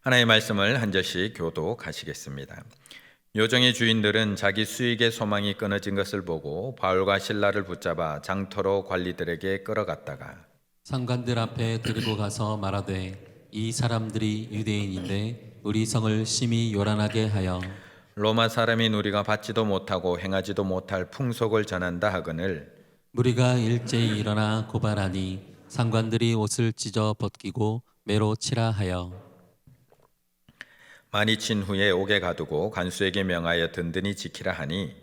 하나님의 말씀을 한 절씩 교독하시겠습니다. 요정의 주인들은 자기 수익의 소망이 끊어진 것을 보고 바울과 실라를 붙잡아 장터로 관리들에게 끌어갔다가 상관들 앞에 데리고 가서 말하되 이 사람들이 유대인인데 우리 성을 심히 요란하게 하여 로마 사람인 우리가 받지도 못하고 행하지도 못할 풍속을 전한다 하거늘 무리가 일제히 일어나 고발하니 상관들이 옷을 찢어 벗기고 매로 치라 하여 많이 친 후에 옥에 가두고 간수에게 명하여 든든히 지키라 하니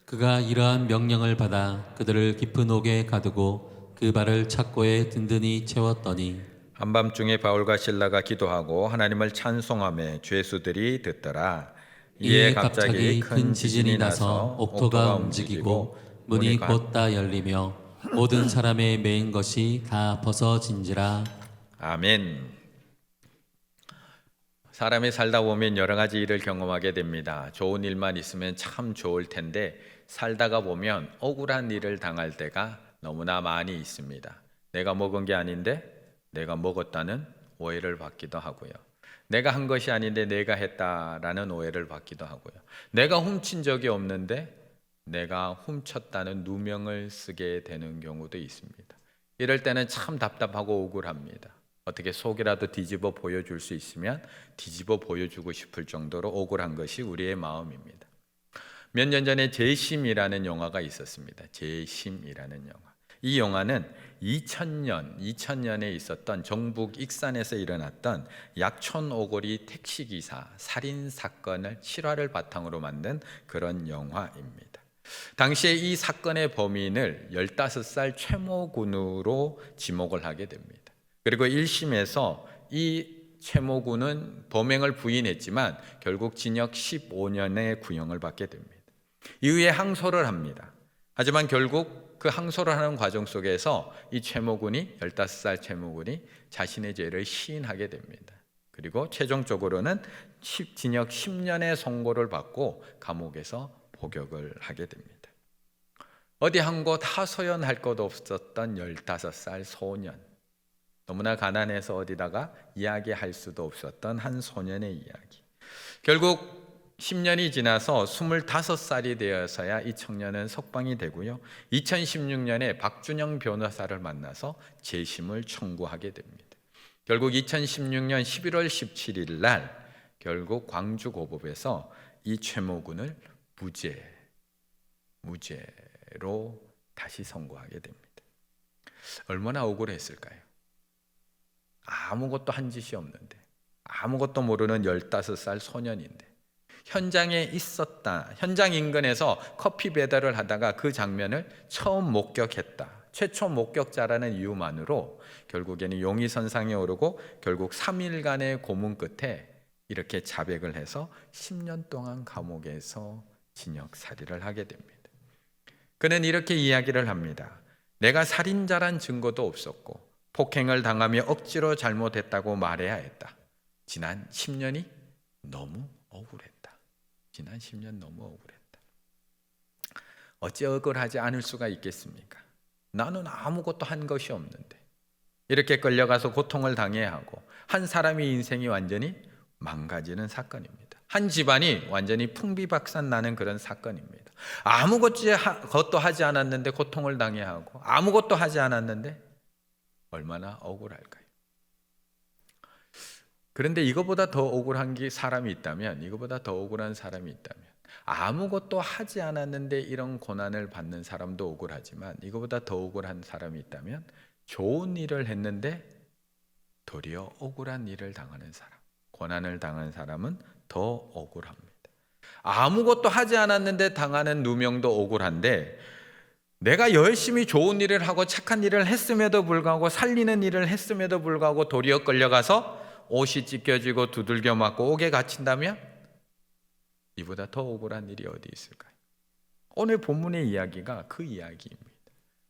그가 이러한 명령을 받아 그들을 깊은 옥에 가두고 그 발을 착고에 든든히 채웠더니 한밤중에 바울과 실라가 기도하고 하나님을 찬송하며 죄수들이 듣더라. 이에 이에 갑자기 큰 지진이 나서 옥토가 움직이고 문이 곧다 열리며 모든 사람의 메인 것이 다 벗어진지라. 아멘. 사람이 살다 보면 여러 가지 일을 경험하게 됩니다. 좋은 일만 있으면 참 좋을 텐데 살다가 보면 억울한 일을 당할 때가 너무나 많이 있습니다. 내가 먹은 게 아닌데 내가 먹었다는 오해를 받기도 하고요. 내가 한 것이 아닌데 내가 했다라는 오해를 받기도 하고요. 내가 훔친 적이 없는데 내가 훔쳤다는 누명을 쓰게 되는 경우도 있습니다. 이럴 때는 참 답답하고 억울합니다. 어떻게 속이라도 뒤집어 보여줄 수 있으면 뒤집어 보여주고 싶을 정도로 억울한 것이 우리의 마음입니다. 몇 년 전에 재심이라는 영화가 있었습니다. 재심이라는 영화. 이 영화는 2000년에 있었던 경북 익산에서 일어났던 약촌 오거리 택시기사 살인 사건을 실화를 바탕으로 만든 그런 영화입니다. 당시에 이 사건의 범인을 15살 최모군으로 지목을 하게 됩니다. 그리고 1심에서 이 최모군은 범행을 부인했지만 결국 징역 15년의 구형을 받게 됩니다. 이후에 항소를 합니다. 하지만 결국 그 항소를 하는 과정 속에서 이 최모군이 15살 최모군이 자신의 죄를 시인하게 됩니다. 그리고 최종적으로는 징역 10년의 선고를 받고 감옥에서 복역을 하게 됩니다. 어디 한 곳 하소연할 것 없었던 15살 소년, 너무나 가난해서 어디다가 이야기할 수도 없었던 한 소년의 이야기. 결국 10년이 지나서 25살이 되어서야 이 청년은 석방이 되고요. 2016년에 박준영 변호사를 만나서 재심을 청구하게 됩니다. 결국 2016년 11월 17일 날 결국 광주고법에서 이 최모군을 무죄로 다시 선고하게 됩니다. 얼마나 억울했을까요? 아무것도 한 짓이 없는데, 아무것도 모르는 15살 소년인데 현장에 있었다. 현장 인근에서 커피 배달을 하다가 그 장면을 처음 목격했다. 최초 목격자라는 이유만으로 결국에는 용의선상에 오르고 결국 3일간의 고문 끝에 이렇게 자백을 해서 10년 동안 감옥에서 징역살이를 하게 됩니다. 그는 이렇게 이야기를 합니다. 내가 살인자란 증거도 없었고 폭행을 당하며 억지로 잘못했다고 말해야 했다. 지난 10년이 너무 억울했다. 지난 10년 너무 억울했다. 어찌 억울하지 않을 수가 있겠습니까? 나는 아무것도 한 것이 없는데 이렇게 끌려가서 고통을 당해야 하고 한 사람의 인생이 완전히 망가지는 사건입니다. 한 집안이 완전히 풍비박산 나는 그런 사건입니다. 아무것도 하지 않았는데 고통을 당해야 하고 아무것도 하지 않았는데 얼마나 억울할까요? 그런데 이거보다 더 억울한 사람이 있다면, 이거보다 더 억울한 사람이 있다면, 아무것도 하지 않았는데 이런 고난을 받는 사람도 억울하지만 이거보다 더 억울한 사람이 있다면 좋은 일을 했는데 도리어 억울한 일을 당하는 사람, 고난을 당하는 사람은 더 억울합니다. 아무것도 하지 않았는데 당하는 누명도 억울한데 내가 열심히 좋은 일을 하고 착한 일을 했음에도 불구하고 살리는 일을 했음에도 불구하고 도리어 끌려가서 옷이 찢겨지고 두들겨 맞고 옥에 갇힌다면 이보다 더 억울한 일이 어디 있을까요? 오늘 본문의 이야기가 그 이야기입니다.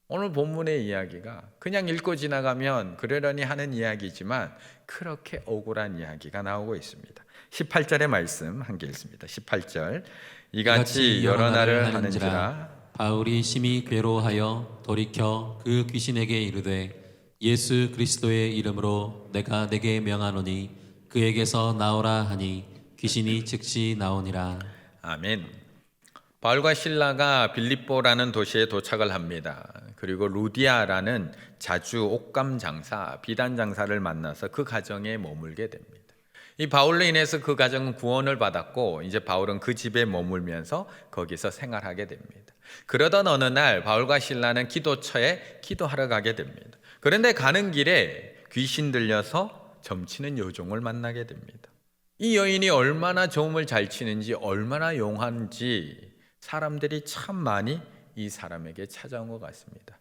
오늘 본문의 이야기가 그냥 읽고 지나가면 그러려니 하는 이야기지만 그렇게 억울한 이야기가 나오고 있습니다. 18절의 말씀 함께 읽습니다. 18절 이같이 여러 날을 하는지라 바울이 심히 괴로워하여 돌이켜 그 귀신에게 이르되 예수 그리스도의 이름으로 내가 내게 명하노니 그에게서 나오라 하니 귀신이 즉시 나오니라. 아멘. 바울과 실라가 빌립보라는 도시에 도착을 합니다. 그리고 루디아라는 자주 옷감 장사, 비단 장사를 만나서 그 가정에 머물게 됩니다. 이 바울로 인해서 그 가정은 구원을 받았고 이제 바울은 그 집에 머물면서 거기서 생활하게 됩니다. 그러던 어느 날 바울과 실라는 기도처에 기도하러 가게 됩니다. 그런데 가는 길에 귀신 들려서 점치는 여종을 만나게 됩니다. 이 여인이 얼마나 점을 잘 치는지 얼마나 용한지 사람들이 참 많이 이 사람에게 찾아온 것 같습니다.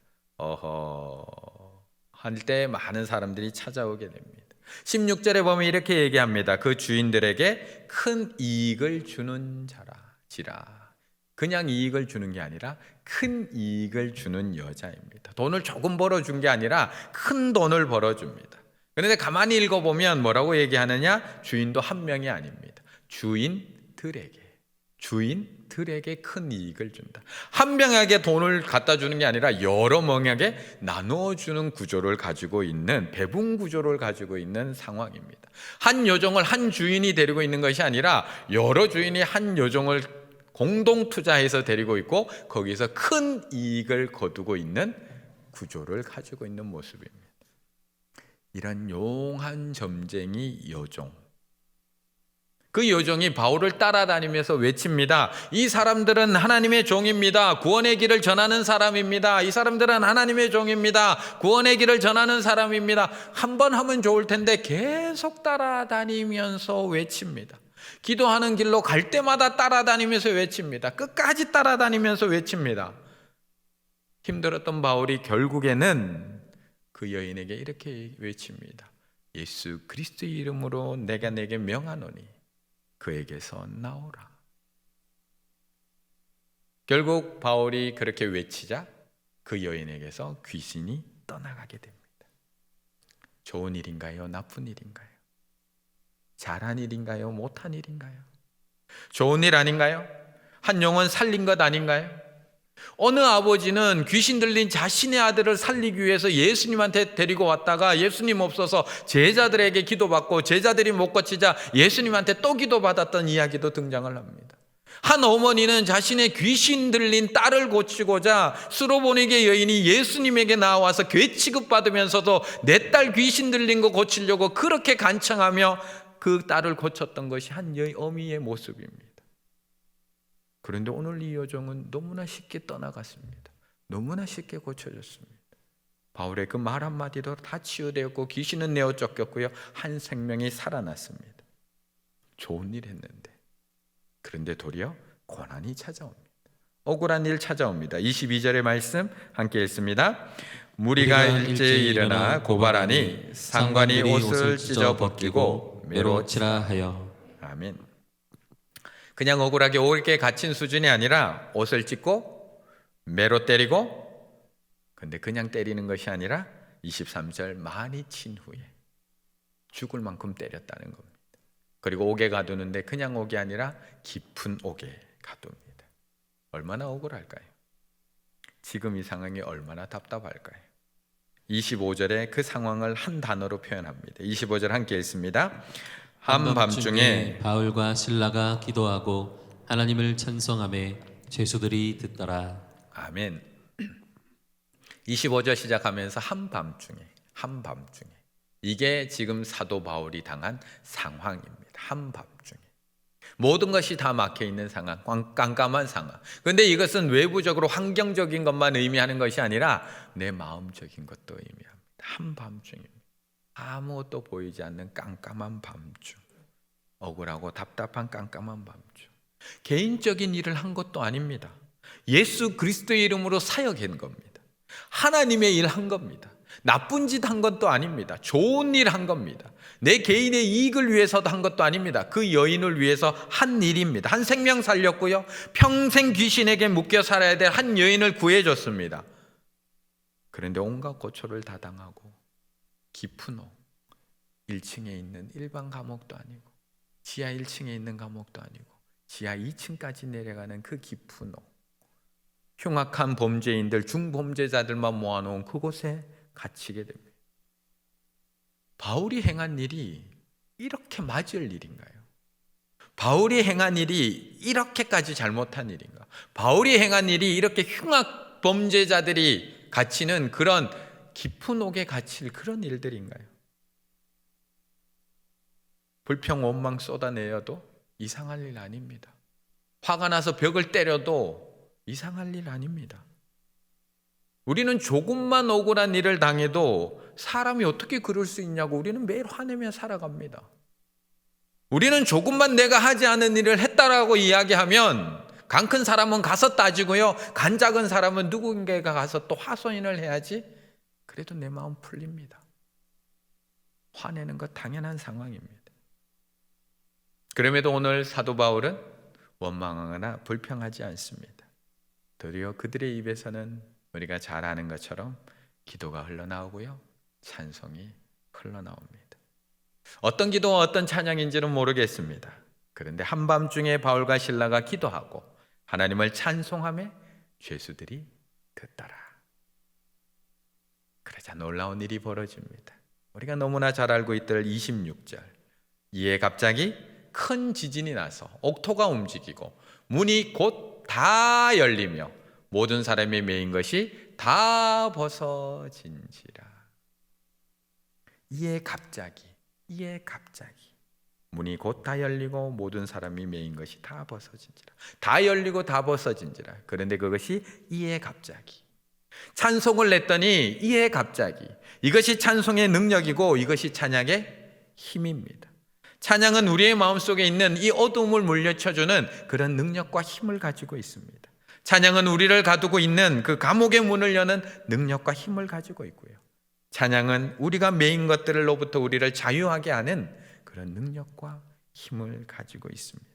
할 때 많은 사람들이 찾아오게 됩니다. 16절에 보면 이렇게 얘기합니다. 그 주인들에게 큰 이익을 주는 자라지라. 그냥 이익을 주는 게 아니라 큰 이익을 주는 여자입니다. 돈을 조금 벌어준 게 아니라 큰 돈을 벌어줍니다. 그런데 가만히 읽어보면 뭐라고 얘기하느냐? 주인도 한 명이 아닙니다. 주인들에게 큰 이익을 준다. 한 명에게 돈을 갖다 주는 게 아니라 여러 명에게 나누어 주는 구조를 가지고 있는, 배분 구조를 가지고 있는 상황입니다. 한 여종을 한 주인이 데리고 있는 것이 아니라 여러 주인이 한 여종을 공동 투자해서 데리고 있고 거기서 큰 이익을 거두고 있는 구조를 가지고 있는 모습입니다. 이런 용한 점쟁이 여종, 그 여종이 바울을 따라다니면서 외칩니다. 이 사람들은 하나님의 종입니다. 구원의 길을 전하는 사람입니다. 이 사람들은 하나님의 종입니다. 구원의 길을 전하는 사람입니다. 한 번 하면 좋을 텐데 계속 따라다니면서 외칩니다. 기도하는 길로 갈 때마다 따라다니면서 외칩니다. 끝까지 따라다니면서 외칩니다. 힘들었던 바울이 결국에는 그 여인에게 이렇게 외칩니다. 예수 그리스도의 이름으로 내가 내게 명하노니 그에게서 나오라. 결국 바울이 그렇게 외치자 그 여인에게서 귀신이 떠나가게 됩니다. 좋은 일인가요? 나쁜 일인가요? 잘한 일인가요? 못한 일인가요? 좋은 일 아닌가요? 한 영혼 살린 것 아닌가요? 어느 아버지는 귀신 들린 자신의 아들을 살리기 위해서 예수님한테 데리고 왔다가 예수님 없어서 제자들에게 기도받고 제자들이 못 고치자 예수님한테 또 기도받았던 이야기도 등장을 합니다. 한 어머니는 자신의 귀신 들린 딸을 고치고자 수로보니게 여인이 예수님에게 나와서 괴 취급받으면서도 내 딸 귀신 들린 거 고치려고 그렇게 간청하며 그 딸을 고쳤던 것이 한 어미의 모습입니다. 그런데 오늘 이 여종은 너무나 쉽게 떠나갔습니다. 너무나 쉽게 고쳐졌습니다. 바울의 그 말 한마디도 다 치유되었고 귀신은 내어 쫓겼고요. 한 생명이 살아났습니다. 좋은 일 했는데 그런데 도리어 고난이 찾아옵니다. 억울한 일 찾아옵니다. 22절의 말씀 함께 읽습니다. 무리가 일제히 일어나 고발하니 상관이 옷을 찢어 벗기고 매로 치라 하여. 아멘. 그냥 억울하게 오게 갇힌 수준이 아니라 옷을 찢고 매로 때리고, 근데 그냥 때리는 것이 아니라 23절 많이 친 후에 죽을 만큼 때렸다는 겁니다. 그리고 옥에 가두는데 그냥 옥이 아니라 깊은 옥에 가둡니다. 얼마나 억울할까요? 지금 이 상황이 얼마나 답답할까요? 25절에 그 상황을 한 단어로 표현합니다. 25절 함께 읽습니다. 한밤중에 바울과 실라가 기도하고 하나님을 찬송하며 죄수들이 듣더라. 아멘. 25절 시작하면서 한밤중에 이게 지금 사도 바울이 당한 상황입니다. 한밤중에 모든 것이 다 막혀있는 상황, 깜깜한 상황. 그런데 이것은 외부적으로 환경적인 것만 의미하는 것이 아니라 내 마음적인 것도 의미합니다. 한밤중입니다. 아무것도 보이지 않는 깜깜한 밤중, 억울하고 답답한 깜깜한 밤중. 개인적인 일을 한 것도 아닙니다. 예수 그리스도의 이름으로 사역한 겁니다. 하나님의 일 한 겁니다. 나쁜 짓 한 것도 아닙니다. 좋은 일 한 겁니다. 내 개인의 이익을 위해서도 한 것도 아닙니다. 그 여인을 위해서 한 일입니다. 한 생명 살렸고요, 평생 귀신에게 묶여 살아야 될 한 여인을 구해줬습니다. 그런데 온갖 고초를 다 당하고 깊은 옥, 1층에 있는 일반 감옥도 아니고 지하 1층에 있는 감옥도 아니고 지하 2층까지 내려가는 그 깊은 옥, 흉악한 범죄인들, 중범죄자들만 모아놓은 그곳에 갇히게 됩니다. 바울이 행한 일이 이렇게 맞을 일인가요? 바울이 행한 일이 이렇게까지 잘못한 일인가? 바울이 행한 일이 이렇게 흉악 범죄자들이 갇히는 그런 깊은 옥에 갇힐 그런 일들인가요? 불평 원망 쏟아내어도 이상할 일 아닙니다. 화가 나서 벽을 때려도 이상할 일 아닙니다. 우리는 조금만 억울한 일을 당해도 사람이 어떻게 그럴 수 있냐고 우리는 매일 화내며 살아갑니다. 우리는 조금만 내가 하지 않은 일을 했다라고 이야기하면 강 큰 사람은 가서 따지고요, 간 작은 사람은 누군가가 가서 또 하소연을 해야지 그래도 내 마음 풀립니다. 화내는 것 당연한 상황입니다. 그럼에도 오늘 사도 바울은 원망하거나 불평하지 않습니다. 도리어 그들의 입에서는 우리가 잘 아는 것처럼 기도가 흘러나오고요, 찬송이 흘러나옵니다. 어떤 기도와 어떤 찬양인지는 모르겠습니다. 그런데 한밤중에 바울과 실라가 기도하고 하나님을 찬송하며 죄수들이 듣더라. 그러자 놀라운 일이 벌어집니다. 우리가 너무나 잘 알고 있들 26절. 이에 갑자기 큰 지진이 나서 옥토가 움직이고 문이 곧 다 열리며 모든 사람이 메인 것이 다 벗어진지라. 이에 갑자기 문이 곧 다 열리고 모든 사람이 메인 것이 다 벗어진지라. 다 열리고 다 벗어진지라. 그런데 그것이 이에 갑자기. 찬송을 냈더니 이에 갑자기. 이것이 찬송의 능력이고 이것이 찬양의 힘입니다. 찬양은 우리의 마음속에 있는 이 어두움을 물리쳐주는 그런 능력과 힘을 가지고 있습니다. 찬양은 우리를 가두고 있는 그 감옥의 문을 여는 능력과 힘을 가지고 있고요. 찬양은 우리가 메인 것들로부터 우리를 자유하게 하는 그런 능력과 힘을 가지고 있습니다.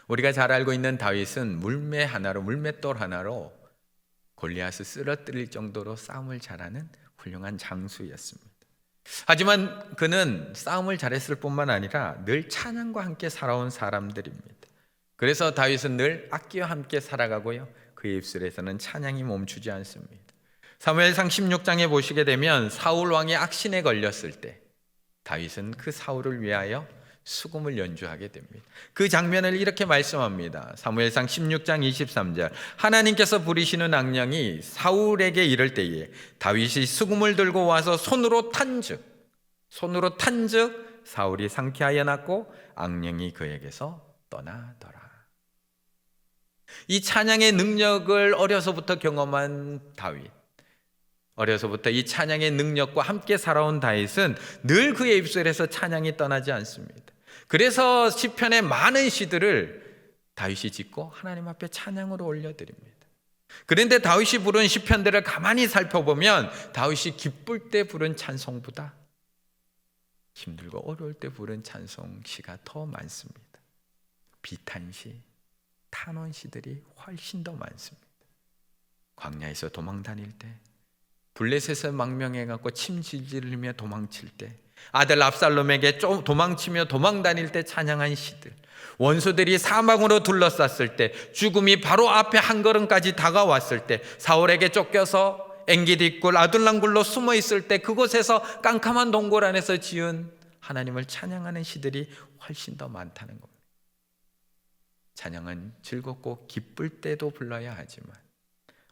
우리가 잘 알고 있는 다윗은 물맷돌 하나로 골리앗을 쓰러뜨릴 정도로 싸움을 잘하는 훌륭한 장수였습니다. 하지만 그는 싸움을 잘했을 뿐만 아니라 늘 찬양과 함께 살아온 사람들입니다. 그래서 다윗은 늘 악기와 함께 살아가고요, 그의 입술에서는 찬양이 멈추지 않습니다. 사무엘상 16장에 보시게 되면 사울 왕의 악신에 걸렸을 때 다윗은 그 사울을 위하여 수금을 연주하게 됩니다. 그 장면을 이렇게 말씀합니다. 사무엘상 16장 23절. 하나님께서 부리시는 악령이 사울에게 이를 때에 다윗이 수금을 들고 와서 손으로 탄즉 사울이 상쾌하여 났고 악령이 그에게서 떠나더라. 이 찬양의 능력을 어려서부터 경험한 다윗, 어려서부터 이 찬양의 능력과 함께 살아온 다윗은 늘 그의 입술에서 찬양이 떠나지 않습니다. 그래서 시편의 많은 시들을 다윗이 짓고 하나님 앞에 찬양으로 올려드립니다. 그런데 다윗이 부른 시편들을 가만히 살펴보면 다윗이 기쁠 때 부른 찬송보다 힘들고 어려울 때 부른 찬송시가 더 많습니다. 비탄시, 탄원시들이 훨씬 더 많습니다. 광야에서 도망 다닐 때, 블레셋에서 망명해갖고 침 질질 흘리며 도망칠 때, 아들 압살롬에게 도망치며 도망 다닐 때 찬양한 시들, 원수들이 사망으로 둘러쌌을 때, 죽음이 바로 앞에 한 걸음까지 다가왔을 때, 사울에게 쫓겨서 엔기디굴 아둘람굴로 숨어 있을 때 그곳에서 깜깜한 동굴 안에서 지은 하나님을 찬양하는 시들이 훨씬 더 많다는 겁니다. 찬양은 즐겁고 기쁠 때도 불러야 하지만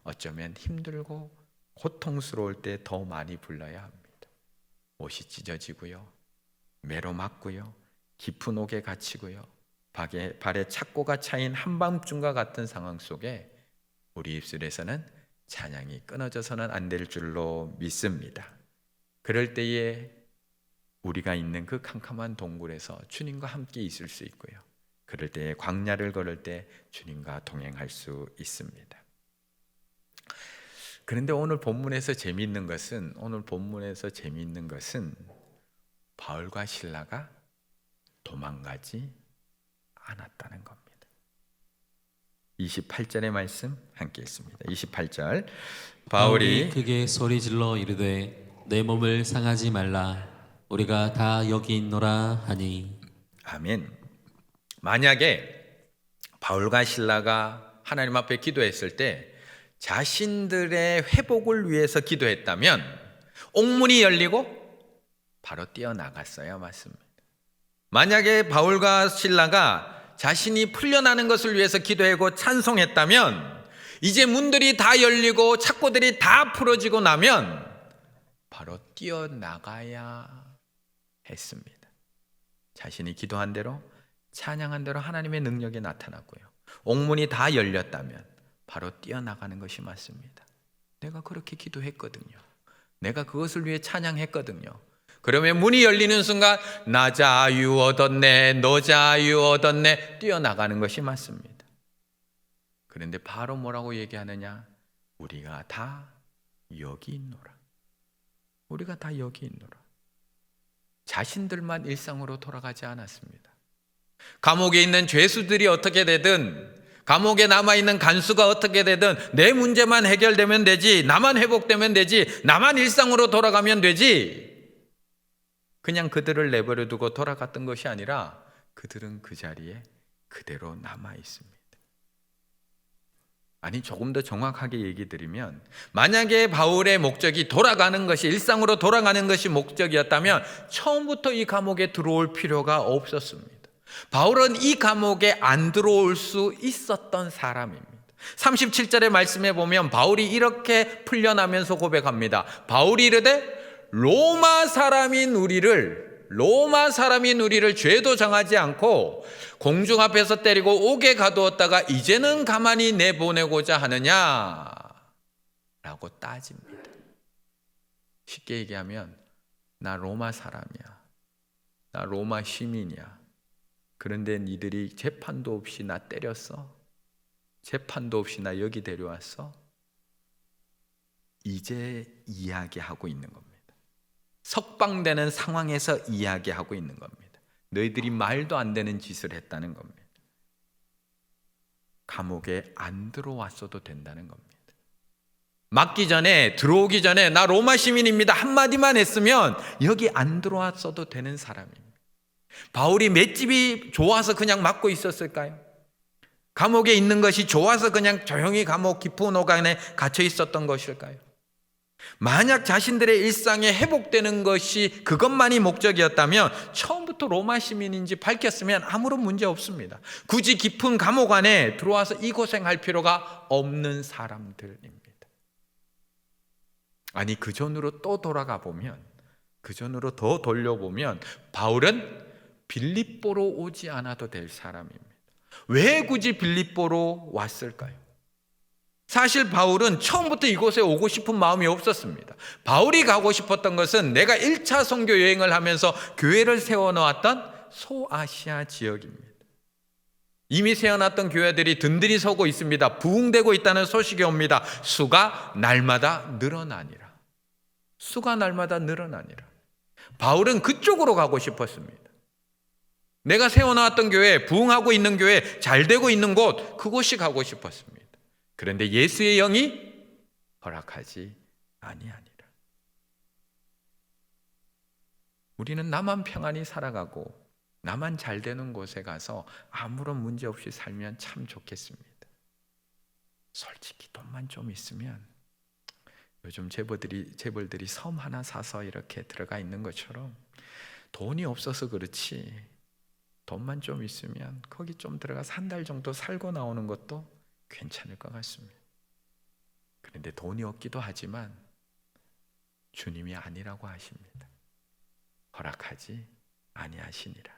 어쩌면 힘들고 고통스러울 때 더 많이 불러야 합니다. 옷이 찢어지고요, 매로 맞고요, 깊은 옥에 갇히고요, 발에 착고가 차인 한밤중과 같은 상황 속에 우리 입술에서는 찬양이 끊어져서는 안 될 줄로 믿습니다. 그럴 때에 우리가 있는 그 캄캄한 동굴에서 주님과 함께 있을 수 있고요, 그럴 때에 광야를 걸을 때 주님과 동행할 수 있습니다. 그런데 오늘 본문에서 재미있는 것은 바울과 실라가 도망가지 않았다는 겁니다. 28절의 말씀 함께 읽습니다. 28절. 바울이 아멘. 만약에 바울과 실라가 하나님 앞에 기도했을 때 자신들의 회복을 위해서 기도했다면 옥문이 열리고 바로 뛰어나갔어야 맞습니다. 만약에 바울과 실라가 자신이 풀려나는 것을 위해서 기도하고 찬송했다면 이제 문들이 다 열리고 착고들이 다 풀어지고 나면 바로 뛰어나가야 했습니다. 자신이 기도한 대로 찬양한 대로 하나님의 능력이 나타났고요. 옥문이 다 열렸다면 바로 뛰어나가는 것이 맞습니다. 내가 그렇게 기도했거든요. 내가 그것을 위해 찬양했거든요. 그러면 문이 열리는 순간 나 자유 얻었네, 너 자유 얻었네 뛰어나가는 것이 맞습니다. 그런데 바로 뭐라고 얘기하느냐? 우리가 다 여기 있노라. 우리가 다 여기 있노라. 자신들만 일상으로 돌아가지 않았습니다. 감옥에 있는 죄수들이 어떻게 되든, 감옥에 남아있는 간수가 어떻게 되든 내 문제만 해결되면 되지, 나만 회복되면 되지, 나만 일상으로 돌아가면 되지, 그냥 그들을 내버려 두고 돌아갔던 것이 아니라 그들은 그 자리에 그대로 남아 있습니다. 아니, 조금 더 정확하게 얘기 드리면, 만약에 바울의 목적이 돌아가는 것이, 일상으로 돌아가는 것이 목적이었다면 처음부터 이 감옥에 들어올 필요가 없었습니다. 바울은 이 감옥에 안 들어올 수 있었던 사람입니다. 37절의 말씀에 보면 바울이 이렇게 풀려나면서 고백합니다. 바울이 이르되 로마 사람인 우리를 죄도 정하지 않고 공중 앞에서 때리고 옥에 가두었다가 이제는 가만히 내보내고자 하느냐 라고 따집니다. 쉽게 얘기하면 나 로마 사람이야, 나 로마 시민이야. 그런데 니들이 재판도 없이 나 때렸어? 재판도 없이 나 여기 데려왔어? 이제 이야기하고 있는 겁니다. 석방되는 상황에서 이야기하고 있는 겁니다. 너희들이 말도 안 되는 짓을 했다는 겁니다. 감옥에 안 들어왔어도 된다는 겁니다. 막기 전에, 들어오기 전에 나 로마 시민입니다 한마디만 했으면 여기 안 들어왔어도 되는 사람입니다. 바울이 맷집이 좋아서 그냥 막고 있었을까요? 감옥에 있는 것이 좋아서 그냥 조용히 감옥 깊은 옥 안에 갇혀 있었던 것일까요? 만약 자신들의 일상에 회복되는 것이 그것만이 목적이었다면 처음부터 로마 시민인지 밝혔으면 아무런 문제 없습니다. 굳이 깊은 감옥 안에 들어와서 이 고생할 필요가 없는 사람들입니다. 아니, 그 전으로 또 돌아가 보면, 그 전으로 더 돌려보면 바울은 빌립보로 오지 않아도 될 사람입니다. 왜 굳이 빌립보로 왔을까요? 사실 바울은 처음부터 이곳에 오고 싶은 마음이 없었습니다. 바울이 가고 싶었던 것은 내가 1차 선교 여행을 하면서 교회를 세워놓았던 소아시아 지역입니다. 이미 세워놨던 교회들이 든든히 서고 있습니다. 부흥되고 있다는 소식이 옵니다. 수가 날마다 늘어나니라. 수가 날마다 늘어나니라. 바울은 그쪽으로 가고 싶었습니다. 내가 세워놓았던 교회, 부흥하고 있는 교회, 잘 되고 있는 곳, 그곳이 가고 싶었습니다. 그런데 예수의 영이 허락하지 아니하니라. 우리는 나만 평안히 살아가고 나만 잘 되는 곳에 가서 아무런 문제 없이 살면 참 좋겠습니다. 솔직히 돈만 좀 있으면, 요즘 재벌들이 섬 하나 사서 이렇게 들어가 있는 것처럼 돈이 없어서 그렇지, 돈만 좀 있으면 거기 좀 들어가서 한 달 정도 살고 나오는 것도 괜찮을 것 같습니다. 그런데 돈이 없기도 하지만 주님이 아니라고 하십니다. 허락하지 아니하시니라.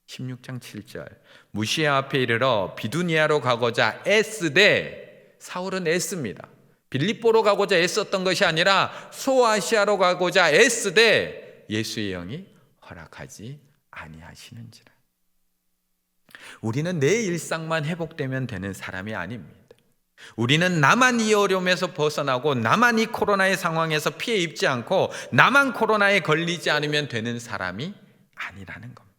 16장 7절 무시아 앞에 이르러 비두니아로 가고자 애쓰되, 사울은 애씁니다. 빌립보로 가고자 애썼던 것이 아니라 소아시아로 가고자 애쓰되 예수의 영이 허락하지 아니하시는지라. 우리는 내 일상만 회복되면 되는 사람이 아닙니다. 우리는 나만 이 어려움에서 벗어나고 나만 이 코로나의 상황에서 피해 입지 않고 나만 코로나에 걸리지 않으면 되는 사람이 아니라는 겁니다.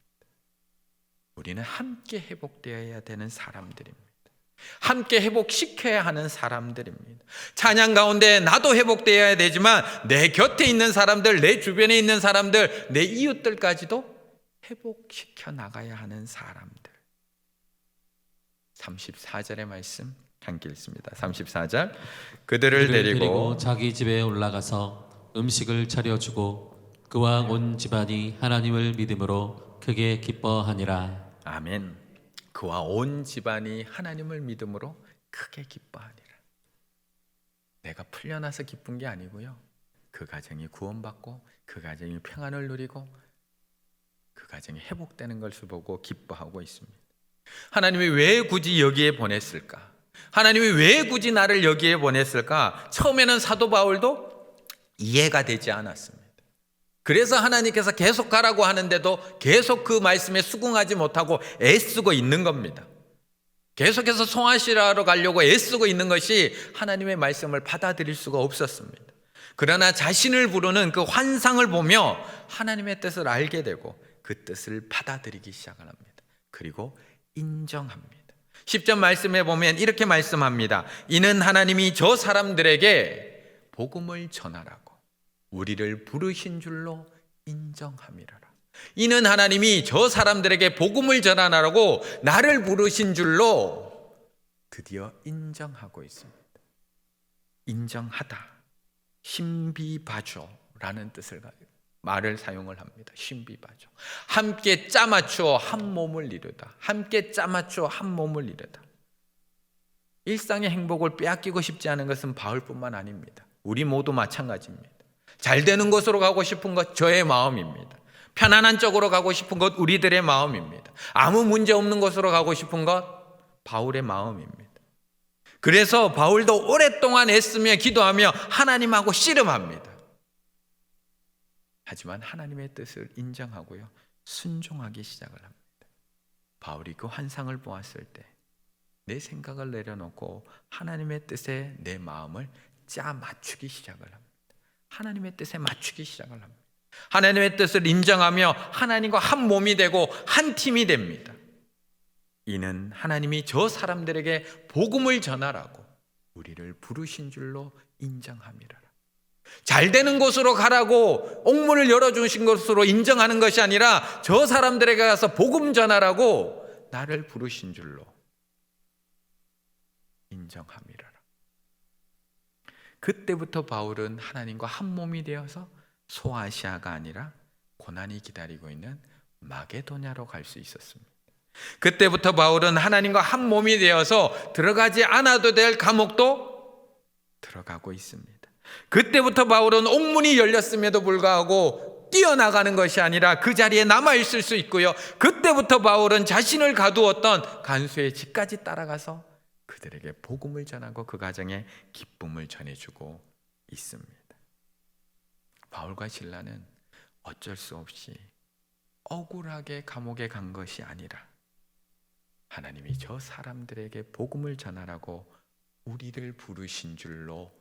우리는 함께 회복되어야 되는 사람들입니다. 함께 회복시켜야 하는 사람들입니다. 찬양 가운데 나도 회복되어야 되지만 내 곁에 있는 사람들, 내 주변에 있는 사람들, 내 이웃들까지도 회복시켜 나가야 하는 사람들. 34절의 말씀 함께 읽습니다. 34절 그들을 데리고 자기 집에 올라가서 음식을 차려주고 그와 온 집안이 하나님을 믿음으로 크게 기뻐하니라. 아멘. 그와 온 집안이 하나님을 믿음으로 크게 기뻐하니라. 내가 풀려나서 기쁜 게 아니고요, 그 가정이 구원받고 그 가정이 평안을 누리고 그 가정이 회복되는 것을 보고 기뻐하고 있습니다. 하나님이 왜 굳이 여기에 보냈을까? 하나님이 왜 굳이 나를 여기에 보냈을까? 처음에는 사도 바울도 이해가 되지 않았습니다. 그래서 하나님께서 계속 가라고 하는데도 계속 그 말씀에 수긍하지 못하고 애쓰고 있는 겁니다. 계속해서 송아시라로 가려고 애쓰고 있는 것이 하나님의 말씀을 받아들일 수가 없었습니다. 그러나 자신을 부르는 그 환상을 보며 하나님의 뜻을 알게 되고 그 뜻을 받아들이기 시작을 합니다. 그리고 인정합니다. 10절 말씀에 보면 이렇게 말씀합니다. 이는 하나님이 저 사람들에게 복음을 전하라고 우리를 부르신 줄로 인정함이라라. 이는 하나님이 저 사람들에게 복음을 전하라고 나를 부르신 줄로 드디어 인정하고 있습니다. 인정하다, 신비바조라는 뜻을 가지고 말을 사용을 합니다. 신비바조. 함께 짜맞추어 한 몸을 이루다. 함께 짜맞추어 한 몸을 이루다. 일상의 행복을 빼앗기고 싶지 않은 것은 바울뿐만 아닙니다. 우리 모두 마찬가지입니다. 잘 되는 곳으로 가고 싶은 것 저의 마음입니다. 편안한 쪽으로 가고 싶은 것 우리들의 마음입니다. 아무 문제 없는 곳으로 가고 싶은 것 바울의 마음입니다. 그래서 바울도 오랫동안 애쓰며 기도하며 하나님하고 씨름합니다. 하지만 하나님의 뜻을 인정하고요, 순종하기 시작을 합니다. 바울이 그 환상을 보았을 때 내 생각을 내려놓고 하나님의 뜻에 내 마음을 짜 맞추기 시작을 합니다. 하나님의 뜻에 맞추기 시작을 합니다. 하나님의 뜻을 인정하며 하나님과 한 몸이 되고 한 팀이 됩니다. 이는 하나님이 저 사람들에게 복음을 전하라고 우리를 부르신 줄로 인정함이라. 잘 되는 곳으로 가라고 옥문을 열어주신 것으로 인정하는 것이 아니라 저 사람들에게 가서 복음 전하라고 나를 부르신 줄로 인정함이라. 그때부터 바울은 하나님과 한 몸이 되어서 소아시아가 아니라 고난이 기다리고 있는 마게도냐로 갈 수 있었습니다. 그때부터 바울은 하나님과 한 몸이 되어서 들어가지 않아도 될 감옥도 들어가고 있습니다. 그때부터 바울은 옥문이 열렸음에도 불구하고 뛰어나가는 것이 아니라 그 자리에 남아있을 수 있고요, 그때부터 바울은 자신을 가두었던 간수의 집까지 따라가서 그들에게 복음을 전하고 그 가정에 기쁨을 전해주고 있습니다. 바울과 실라는 어쩔 수 없이 억울하게 감옥에 간 것이 아니라 하나님이 저 사람들에게 복음을 전하라고 우리를 부르신 줄로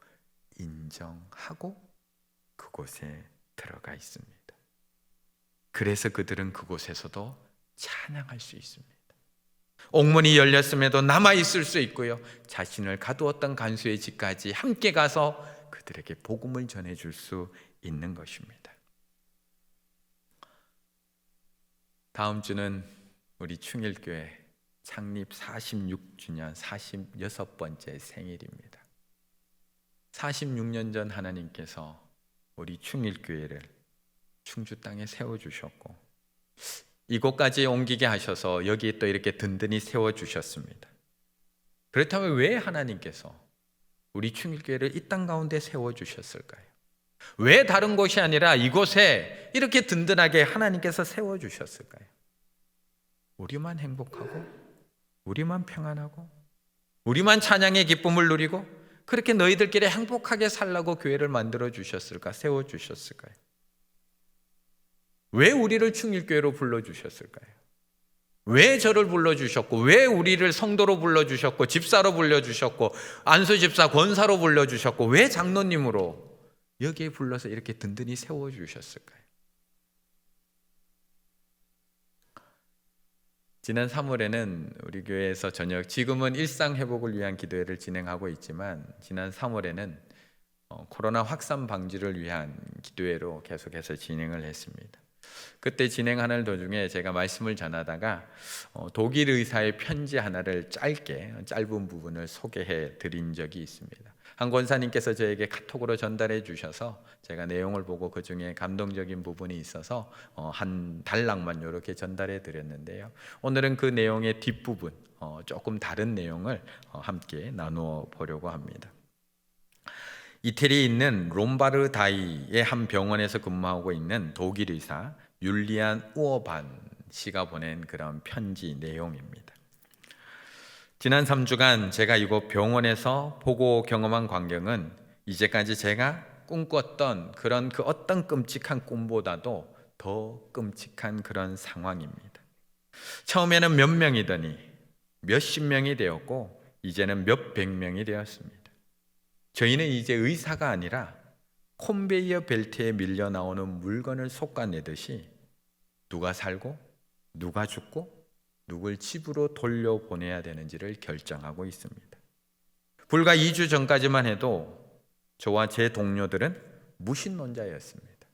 인정하고 그곳에 들어가 있습니다. 그래서 그들은 그곳에서도 찬양할 수 있습니다. 옥문이 열렸음에도 남아있을 수 있고요, 자신을 가두었던 간수의 집까지 함께 가서 그들에게 복음을 전해줄 수 있는 것입니다. 다음 주는 우리 충일교회 창립 46주년 46번째 생일입니다. 46년 전 하나님께서 우리 충일교회를 충주 땅에 세워주셨고 이곳까지 옮기게 하셔서 여기에 또 이렇게 든든히 세워주셨습니다. 그렇다면 왜 하나님께서 우리 충일교회를 이 땅 가운데 세워주셨을까요? 왜 다른 곳이 아니라 이곳에 이렇게 든든하게 하나님께서 세워주셨을까요? 우리만 행복하고 우리만 평안하고 우리만 찬양의 기쁨을 누리고 그렇게 너희들끼리 행복하게 살라고 교회를 만들어 주셨을까? 세워주셨을까요? 왜 우리를 충일교회로 불러주셨을까요? 왜 저를 불러주셨고 왜 우리를 성도로 불러주셨고 집사로 불러주셨고 안수집사 권사로 불러주셨고 왜 장로님으로 여기에 불러서 이렇게 든든히 세워주셨을까요? 지난 3월에는 우리 교회에서 지금은 일상회복을 위한 기도회를 진행하고 있지만 지난 3월에는 코로나 확산 방지를 위한 기도회로 계속해서 진행을 했습니다. 그때 진행하는 도중에 제가 말씀을 전하다가 독일 의사의 편지 하나를 짧은 부분을 소개해 드린 적이 있습니다. 한 권사님께서 저에게 카톡으로 전달해 주셔서 제가 내용을 보고 그 중에 감동적인 부분이 있어서 한 단락만 이렇게 전달해 드렸는데요. 오늘은 그 내용의 뒷부분, 조금 다른 내용을 함께 나누어 보려고 합니다. 이태리에 있는 롬바르다이의 한 병원에서 근무하고 있는 독일 의사 율리안 우어반 씨가 보낸 그런 편지 내용입니다. 지난 3주간 제가 이곳 병원에서 보고 경험한 광경은 이제까지 제가 꿈꿨던 그런 그 어떤 끔찍한 꿈보다도 더 끔찍한 그런 상황입니다. 처음에는 몇 명이더니 몇십 명이 되었고 이제는 몇백 명이 되었습니다. 저희는 이제 의사가 아니라 컨베이어 벨트에 밀려 나오는 물건을 솎아내듯이 누가 살고 누가 죽고 누굴 집으로 돌려보내야 되는지를 결정하고 있습니다. 불과 2주 전까지만 해도 저와 제 동료들은 무신론자였습니다.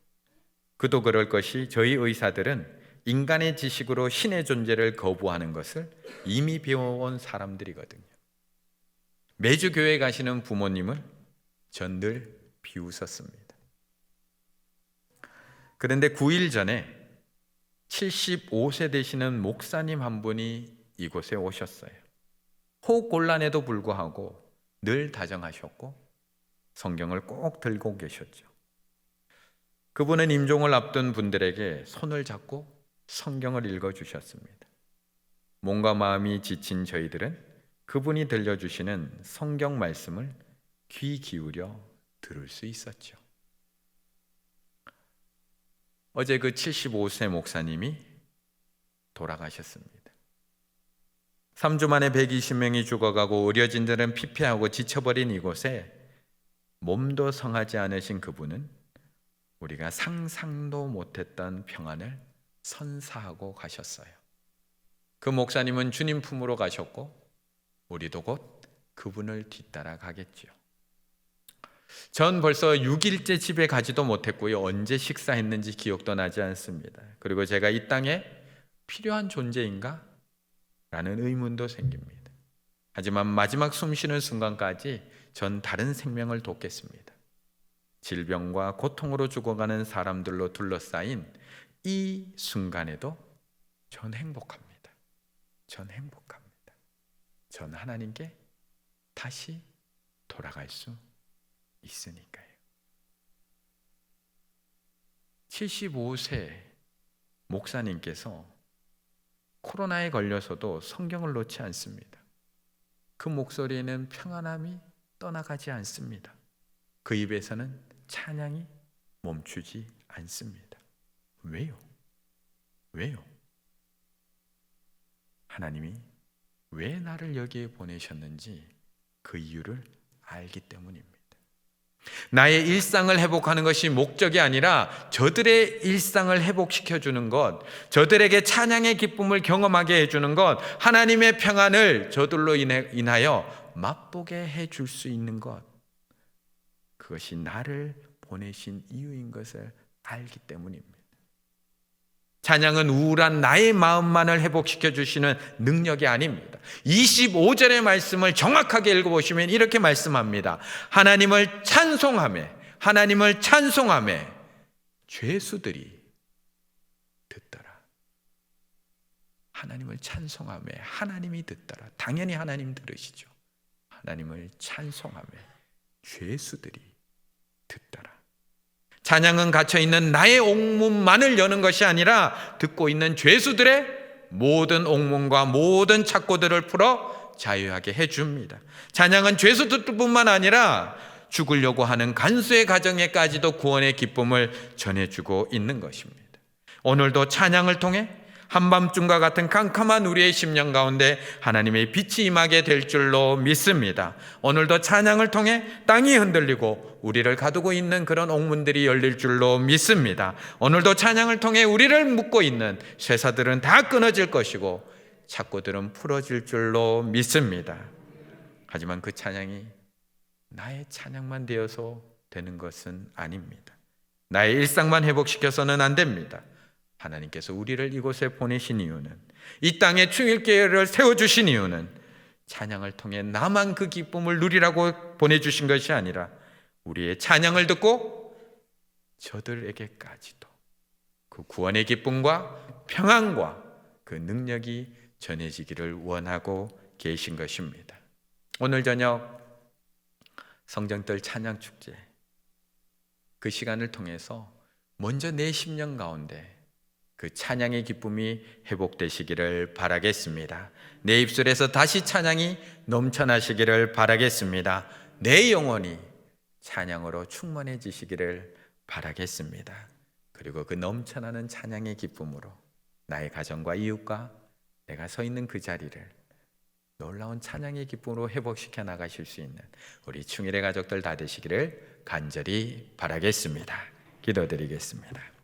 그도 그럴 것이 저희 의사들은 인간의 지식으로 신의 존재를 거부하는 것을 이미 배워온 사람들이거든요. 매주 교회 가시는 부모님을 전 늘 비웃었습니다. 그런데 9일 전에 75세 되시는 목사님 한 분이 이곳에 오셨어요. 호흡곤란에도 불구하고 늘 다정하셨고 성경을 꼭 들고 계셨죠. 그분은 임종을 앞둔 분들에게 손을 잡고 성경을 읽어주셨습니다. 몸과 마음이 지친 저희들은 그분이 들려주시는 성경 말씀을 귀 기울여 들을 수 있었죠. 어제 그 75세 목사님이 돌아가셨습니다. 3주 만에 120명이 죽어가고 의료진들은 피폐하고 지쳐버린 이곳에 몸도 성하지 않으신 그분은 우리가 상상도 못했던 평안을 선사하고 가셨어요. 그 목사님은 주님 품으로 가셨고 우리도 곧 그분을 뒤따라 가겠죠. 전 벌써 6일째 집에 가지도 못했고요. 언제 식사했는지 기억도 나지 않습니다. 그리고 제가 이 땅에 필요한 존재인가? 라는 의문도 생깁니다. 하지만 마지막 숨 쉬는 순간까지 전 다른 생명을 돕겠습니다. 질병과 고통으로 죽어가는 사람들로 둘러싸인 이 순간에도 전 행복합니다. 전 행복합니다. 전 하나님께 다시 돌아갈 수 있으니까요. 75세 목사님께서 코로나에 걸려서도 성경을 놓지 않습니다. 그 목소리에는 평안함이 떠나가지 않습니다. 그 입에서는 찬양이 멈추지 않습니다. 왜요? 왜요? 하나님이 왜 나를 여기에 보내셨는지 그 이유를 알기 때문입니다. 나의 일상을 회복하는 것이 목적이 아니라 저들의 일상을 회복시켜주는 것, 저들에게 찬양의 기쁨을 경험하게 해주는 것, 하나님의 평안을 저들로 인하여 맛보게 해줄 수 있는 것, 그것이 나를 보내신 이유인 것을 알기 때문입니다. 찬양은 우울한 나의 마음만을 회복시켜 주시는 능력이 아닙니다. 25절의 말씀을 정확하게 읽어보시면 이렇게 말씀합니다. 하나님을 찬송하며 하나님을 찬송하며 죄수들이 듣더라. 하나님을 찬송하며 하나님이 듣더라. 당연히 하나님 들으시죠. 하나님을 찬송하며 죄수들이 듣더라. 찬양은 갇혀있는 나의 옥문만을 여는 것이 아니라 듣고 있는 죄수들의 모든 옥문과 모든 착고들을 풀어 자유하게 해줍니다. 찬양은 죄수들뿐만 아니라 죽으려고 하는 간수의 가정에까지도 구원의 기쁨을 전해주고 있는 것입니다. 오늘도 찬양을 통해 한밤중과 같은 캄캄한 우리의 심령 가운데 하나님의 빛이 임하게 될 줄로 믿습니다. 오늘도 찬양을 통해 땅이 흔들리고 우리를 가두고 있는 그런 옥문들이 열릴 줄로 믿습니다. 오늘도 찬양을 통해 우리를 묶고 있는 쇠사들은 다 끊어질 것이고 착고들은 풀어질 줄로 믿습니다. 하지만 그 찬양이 나의 찬양만 되어서 되는 것은 아닙니다. 나의 일상만 회복시켜서는 안 됩니다. 하나님께서 우리를 이곳에 보내신 이유는, 이 땅에 충일교회를 세워주신 이유는 찬양을 통해 나만 그 기쁨을 누리라고 보내주신 것이 아니라 우리의 찬양을 듣고 저들에게까지도 그 구원의 기쁨과 평안과 그 능력이 전해지기를 원하고 계신 것입니다. 오늘 저녁 성정들 찬양축제 그 시간을 통해서 먼저 내 심령 가운데 그 찬양의 기쁨이 회복되시기를 바라겠습니다. 내 입술에서 다시 찬양이 넘쳐나시기를 바라겠습니다. 내 영혼이 찬양으로 충만해지시기를 바라겠습니다. 그리고 그 넘쳐나는 찬양의 기쁨으로 나의 가정과 이웃과 내가 서 있는 그 자리를 놀라운 찬양의 기쁨으로 회복시켜 나가실 수 있는 우리 충일의 가족들 다 되시기를 간절히 바라겠습니다. 기도드리겠습니다.